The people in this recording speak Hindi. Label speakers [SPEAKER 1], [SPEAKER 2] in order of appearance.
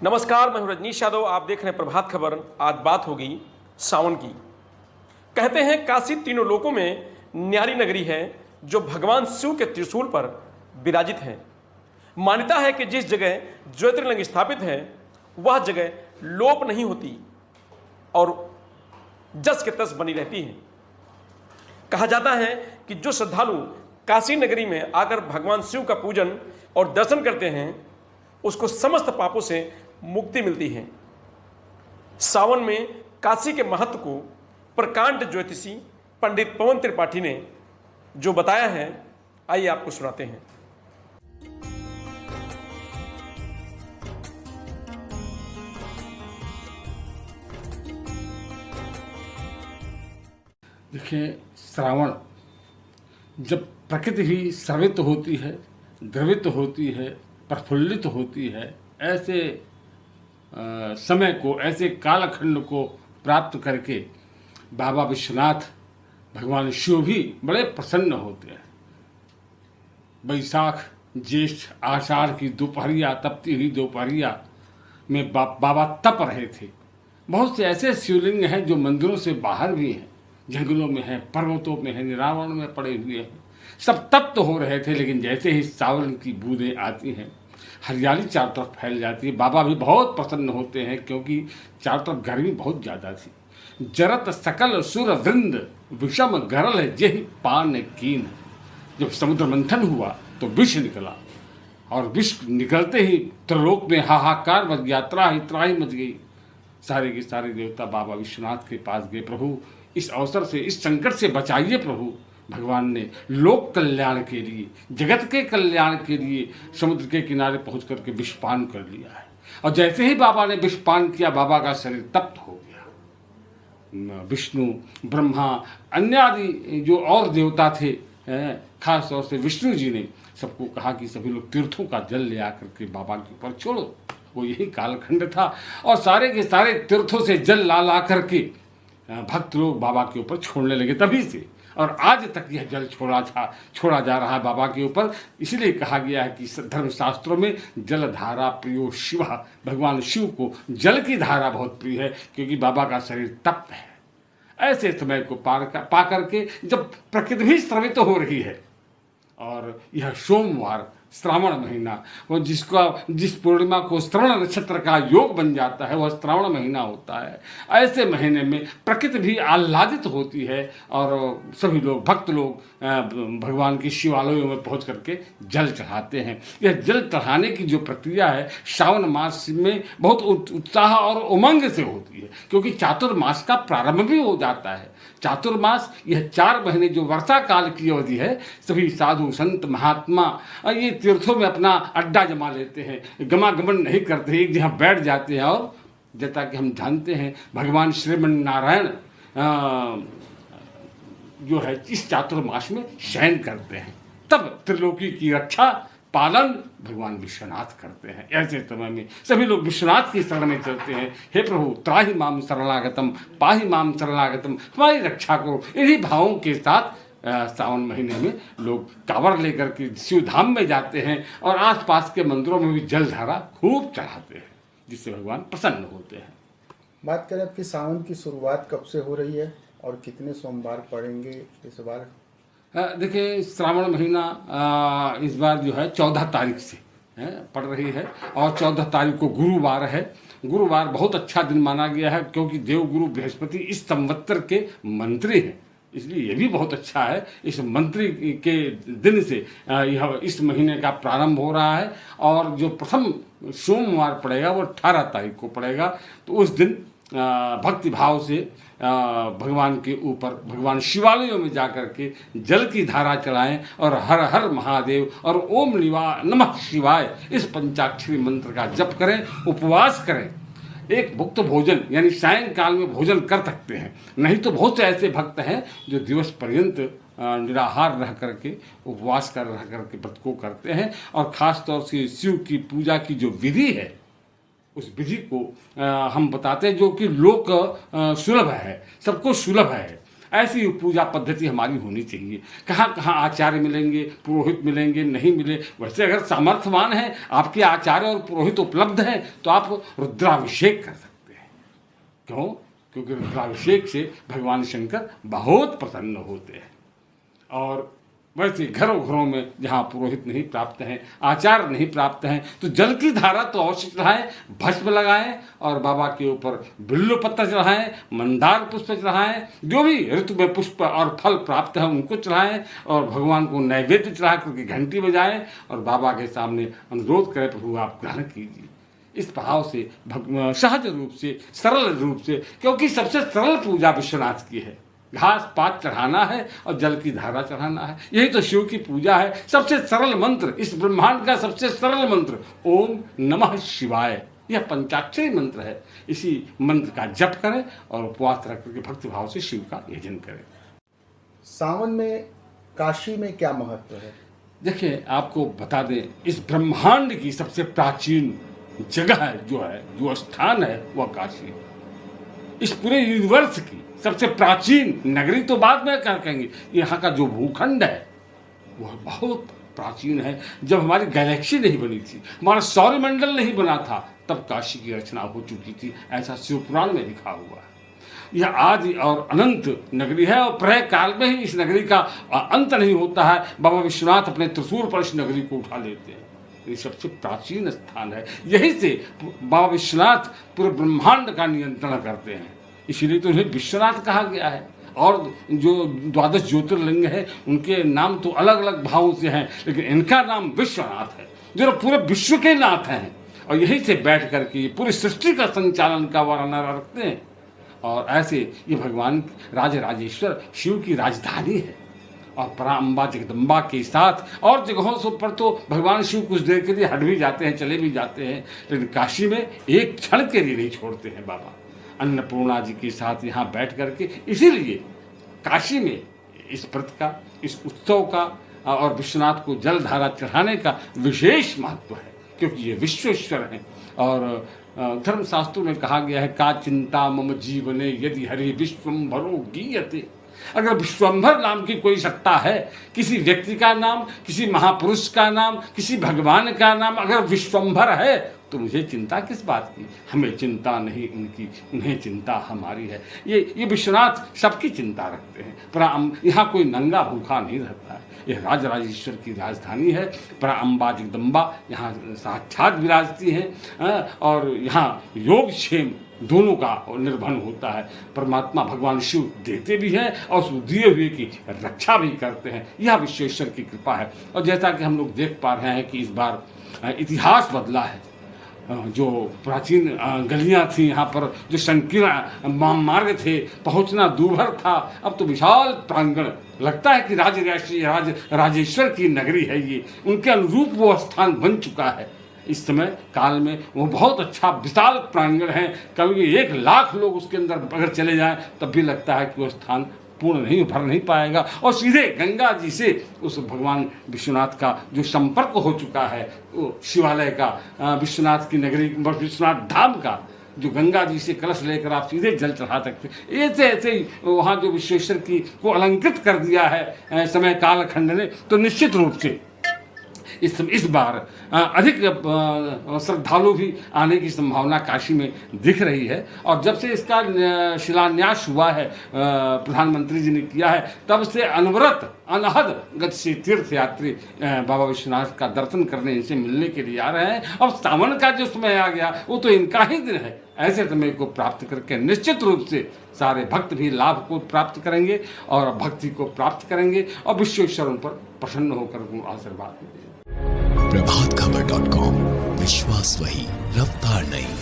[SPEAKER 1] नमस्कार, मैं हूं रजनीश यादव। आप देख रहे हैं प्रभात खबर। आज बात होगी सावन की। कहते हैं काशी तीनों लोकों में न्यारी नगरी है जो भगवान शिव के त्रिशूल पर विराजित है। मान्यता है कि जिस जगह ज्योतिर्लिंग स्थापित है वह जगह लोप नहीं होती और जस के तस बनी रहती है। कहा जाता है कि जो श्रद्धालु काशी नगरी में आकर भगवान शिव का पूजन और दर्शन करते हैं उसको समस्त पापों से मुक्ति मिलती है। सावन में काशी के महत्व को प्रकांड ज्योतिषी पंडित पवन त्रिपाठी ने जो बताया है, आइए आपको सुनाते हैं।
[SPEAKER 2] देखिए, श्रावण जब प्रकृति भी स्रवित होती है, द्रवित होती है, प्रफुल्लित होती है, ऐसे समय को, ऐसे कालखंड को प्राप्त करके बाबा विश्वनाथ भगवान शिव भी बड़े प्रसन्न होते हैं। वैशाख ज्येष्ठ आषाढ़ की दोपहरिया, तपती हुई दोपहरिया में बाबा तप रहे थे। बहुत से ऐसे शिवलिंग हैं जो मंदिरों से बाहर भी हैं, जंगलों में हैं, पर्वतों में हैं, निरावरण में पड़े हुए हैं। सब तप्त हो रहे थे, लेकिन जैसे ही सावन की बूंदें आती हैं, हरियाली चारों तरफ फैल जाती है। बाबा भी बहुत प्रसन्न होते हैं क्योंकि चारों तरफ गर्मी बहुत ज़्यादा थी। जरत सकल सुर वृंद विषम गरल जेहि पान कीन। जब समुद्र मंथन हुआ तो विष निकला और विष निकलते ही त्रिलोक में हाहाकार मच गया, त्राही मच गई। सारे के सारे देवता बाबा विश्वनाथ के पास गए, प्रभु इस अवसर से, इस संकट से बचाइए प्रभु। भगवान ने लोक कल्याण के लिए, जगत के कल्याण के लिए समुद्र के किनारे पहुंच करके विषपान कर लिया है। और जैसे ही बाबा ने विषपान किया, बाबा का शरीर तप्त हो गया। विष्णु, ब्रह्मा, अन्य आदि जो और देवता थे, खास तौर से विष्णु जी ने सबको कहा कि सभी लोग तीर्थों का जल ले आकर के बाबा के ऊपर छोड़ो। वो यही कालखंड था और सारे के सारे तीर्थों से जल ला करके भक्त लोग बाबा के ऊपर छोड़ने लगे। तभी से और आज तक यह जल छोड़ा जा रहा है बाबा के ऊपर। इसलिए कहा गया है कि धर्मशास्त्रों में जल धारा प्रियो शिव, भगवान शिव को जल की धारा बहुत प्रिय है क्योंकि बाबा का शरीर तप्त है। ऐसे समय को पा करके जब प्रकृति भी स्रवित हो रही है और यह सोमवार श्रावण महीना, वो जिस पूर्णिमा को श्रवण नक्षत्र का योग बन जाता है वह श्रावण महीना होता है। ऐसे महीने में प्रकृति भी आह्लादित होती है और सभी लोग, भक्त लोग भगवान के शिवालयों में पहुंच करके जल चढ़ाते हैं। यह जल चढ़ाने की जो प्रक्रिया है श्रावण मास में बहुत उत्साह और उमंग से होती है क्योंकि चातुर्मास का प्रारंभ भी हो जाता है। चातुर्मास यह 4 महीने जो वर्षा काल की अवधि है, सभी साधु संत महात्मा ये तीर्थों में अपना अड्डा जमा लेते हैं, गमागमन नहीं करते, एक जगह बैठ जाते हैं। और जैसा कि हम जानते हैं भगवान श्रीमन नारायण जो है इस चातुर्मास में शयन करते हैं। तब त्रिलोकी की रक्षा पालन भगवान विश्वनाथ करते हैं। ऐसे समय में सभी लोग विश्वनाथ की शरण में चलते हैं। हे प्रभु त्राहि माम शरणागतम, पाहि माम शरणागतम, हमारी रक्षा करो। इन्हीं भावों के साथ सावन महीने में लोग कांवड़ लेकर के शिव धाम में जाते हैं और आसपास के मंदिरों में भी जलधारा खूब चढ़ाते हैं जिससे भगवान प्रसन्न होते हैं।
[SPEAKER 3] बात करें आपकी सावन की शुरुआत कब से हो रही है और कितने सोमवार पड़ेंगे इस बार?
[SPEAKER 2] देखिए, श्रावण महीना इस बार जो है 14 तारीख से पड़ रही है और 14 तारीख को गुरुवार है। गुरुवार बहुत अच्छा दिन माना गया है क्योंकि देवगुरु बृहस्पति इस संवत्सर के मंत्री हैं, इसलिए यह भी बहुत अच्छा है। इस मंत्री के दिन से यह इस महीने का प्रारंभ हो रहा है और जो प्रथम सोमवार पड़ेगा वो 18 तारीख को पड़ेगा। तो उस दिन भक्ति भाव से भगवान के ऊपर, भगवान शिवालयों में जाकर के जल की धारा चढ़ाएं और हर हर महादेव और ओम नमः शिवाय इस पंचाक्षरी मंत्र का जप करें, उपवास करें। एक भुक्त भोजन यानी सायंकाल में भोजन कर सकते हैं, नहीं तो बहुत से ऐसे भक्त हैं जो दिवस पर्यंत निराहार रह करके, उपवास कर रह करके व्रत को करते हैं। और ख़ास तौर से शिव की पूजा की जो विधि है उस विधि को हम बताते हैं जो कि लोक सुलभ है, सबको सुलभ है। ऐसी पूजा पद्धति हमारी होनी चाहिए। कहाँ कहाँ आचार्य मिलेंगे, पुरोहित मिलेंगे, नहीं मिले। वैसे अगर सामर्थ्यवान है, आपके आचार्य और पुरोहित उपलब्ध हैं, तो आप रुद्राभिषेक कर सकते हैं। क्यों? क्योंकि रुद्राभिषेक से भगवान शंकर बहुत प्रसन्न होते हैं। और वैसे घरों घरों में जहाँ पुरोहित नहीं प्राप्त हैं, आचार्य नहीं प्राप्त हैं, तो जल की धारा तो अवश्य चढ़ाएं, भस्म लगाएं और बाबा के ऊपर बिल्व पत्ता चढ़ाएं, मंदार पुष्प चढ़ाएं, जो भी ऋतु में पुष्प और फल प्राप्त है उनको चढ़ाएं और भगवान को नैवेद्य चढ़ा करके घंटी बजाएं और बाबा के सामने अनुरोध करें, प्रभु आप ग्रहण कीजिए। इस भाव से सहज रूप से, सरल रूप से, क्योंकि सबसे सरल पूजा विश्वनाथ की है। घास पात चढ़ाना है और जल की धारा चढ़ाना है, यही तो शिव की पूजा है। सबसे सरल मंत्र, इस ब्रह्मांड का सबसे सरल मंत्र ओम नमः शिवाय, यह पंचाक्षरी मंत्र है। इसी मंत्र का जप करें और उपवास रख करके भक्ति भाव से शिव का यजन करें।
[SPEAKER 3] सावन में काशी में क्या महत्व है?
[SPEAKER 2] देखिए, आपको बता दें, इस ब्रह्मांड की सबसे प्राचीन जगह जो स्थान है वह काशी। इस पूरे यूनिवर्स की सबसे प्राचीन नगरी तो बाद में क्या कहेंगे, यहाँ का जो भूखंड है वह बहुत प्राचीन है। जब हमारी गैलेक्सी नहीं बनी थी, हमारा सौरमंडल नहीं बना था, तब काशी की रचना हो चुकी थी, ऐसा शिव पुराण में लिखा हुआ है। यह आदि और अनंत नगरी है और प्रलय काल में ही इस नगरी का अंत नहीं होता है। बाबा विश्वनाथ अपने त्रिशूल पर इस नगरी को उठा लेते हैं। ये सबसे प्राचीन स्थान है। यही से बाबा विश्वनाथ पूरे ब्रह्मांड का नियंत्रण करते हैं, इसीलिए तो उन्हें विश्वनाथ कहा गया है। और जो 12 ज्योतिर्लिंग है उनके नाम तो अलग अलग भावों से हैं, लेकिन इनका नाम विश्वनाथ है, जो पूरे विश्व के नाथ हैं। और यहीं से बैठ करके पूरी सृष्टि का संचालन का वर्णन रखते हैं। और ऐसे ये भगवान राजराजेश्वर शिव की राजधानी है। और पराम्बा जगदम्बा के साथ और जगहों से पर तो भगवान शिव कुछ देर के लिए हट भी जाते हैं, चले भी जाते हैं, लेकिन काशी में एक क्षण के लिए नहीं छोड़ते हैं बाबा। अन्नपूर्णा जी के साथ यहाँ बैठ करके, इसीलिए काशी में इस व्रत का, इस उत्सव का और विश्वनाथ को जल धारा चढ़ाने का विशेष महत्व है, क्योंकि ये विश्वेश्वर हैं। और धर्मशास्त्रों में कहा गया है, का चिंता मम जीवने यदि हरि विश्वम्भरो गीयते। अगर विश्वम्भर नाम की कोई सत्ता है, किसी व्यक्ति का नाम, किसी महापुरुष का नाम, किसी भगवान का नाम अगर विश्वम्भर है, तो मुझे चिंता किस बात की? हमें चिंता नहीं उनकी, उन्हें चिंता हमारी है। ये विश्वनाथ सबकी चिंता रखते हैं। पर यहाँ कोई नंगा भूखा नहीं रहता है। यह राजराजेश्वर की राजधानी है। पराम्बा जगदम्बा यहाँ साक्षात विराजती हैं और यहाँ योग क्षेम दोनों का निर्वहन होता है। परमात्मा भगवान शिव देते भी हैं और उस दिए हुए की रक्षा भी करते हैं। यह विश्वेश्वर की कृपा है। और जैसा कि हम लोग देख पा रहे हैं कि इस बार इतिहास बदला है। जो प्राचीन गलियां थी यहाँ पर, जो संकीर्ण मार्ग थे, पहुँचना दूभर था, अब तो विशाल प्रांगण, लगता है कि राजेश्वर की नगरी है ये। उनके अनुरूप वो स्थान बन चुका है। इस समय काल में वो बहुत अच्छा विशाल प्रांगण है। कभी 1 लाख लोग उसके अंदर अगर चले जाएं तब भी लगता है कि वो स्थान पूर्ण नहीं भर नहीं पाएगा। और सीधे गंगा जी से उस भगवान विश्वनाथ का जो संपर्क हो चुका है, वो शिवालय का, विश्वनाथ की नगरी, विश्वनाथ धाम का, जो गंगा जी से कलश लेकर आप सीधे जल चढ़ा सकते। ऐसे ऐसे ही वहाँ जो विश्वेश्वर की को अलंकृत कर दिया है समय कालखंड ने, तो निश्चित रूप से इस बार अधिक श्रद्धालु भी आने की संभावना काशी में दिख रही है। और जब से इसका शिलान्यास हुआ है, प्रधानमंत्री जी ने किया है, तब से अनवरत अनहद गति से तीर्थ यात्री बाबा विश्वनाथ का दर्शन करने, इनसे मिलने के लिए आ रहे हैं। और सावन का जो समय आ गया वो तो इनका ही दिन है। ऐसे समय को प्राप्त करके निश्चित रूप से सारे भक्त भी लाभ को प्राप्त करेंगे और भक्ति को प्राप्त करेंगे और विश्वेश्वर उन पर प्रसन्न होकर उनको आशीर्वाद देंगे।
[SPEAKER 4] प्रभातखबर.com, विश्वास वही, रफ्तार नहीं।